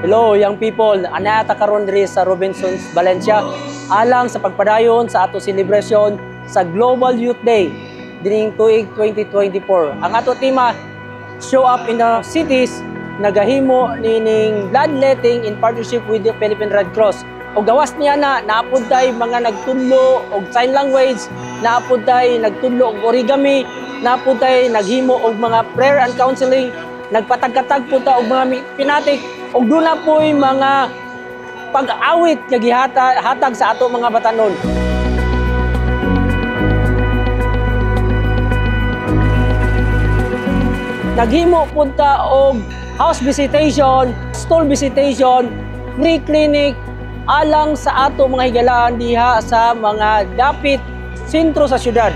Hello young people, anata karon diri sa Robinsons, Valencia alang sa pagpadayon sa ato celebration sa Global Youth Day dining tuig 2024. Ang ato tema, show up in the cities, nagahimo nining bloodletting in partnership with the Philippine Red Cross. O gawas niya na naapod tay mga nagtudlo og sign language, naapod tay nagtudlo og origami, naapod tay naghimo og mga prayer and counseling, nagpatagkatag po ta og mga pinatik. Og doon na po'y mga pag-awit nga hatag sa ato mga batanon. Naghimo po ta og house visitation, stall visitation, free clinic, alang sa ato mga higalaan diha sa mga dapit sentro sa syudad.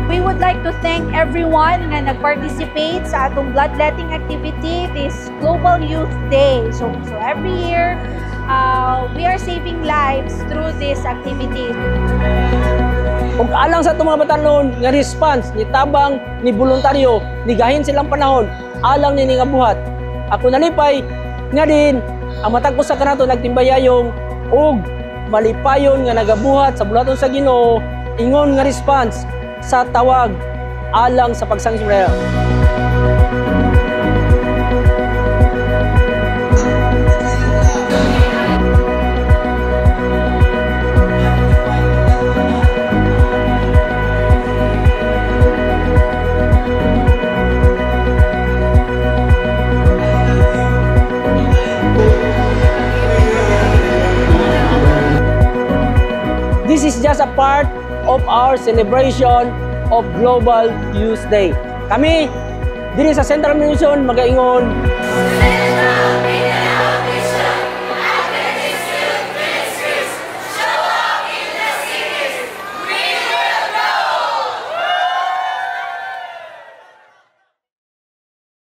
We would like to thank everyone na nag-participate sa atong bloodletting activity this Global Youth Day. So every year, we are saving lives through this activity. Ug alang sa itong mga batanon nga response, ni tabang, ni voluntaryo, ni gahin silang panahon, alang ni nga buhat. Ako nalipay, nga din, ang matag ko sa kanato nagtimbayayong ug malipayon nga nagabuhat sa bulaton sa Ginoo, ingon nga response sa tawag alang sa pagsangsimraya. This is just a part of our celebration of Global Youth Day. Kami, diri sa Central Mission, magaingon.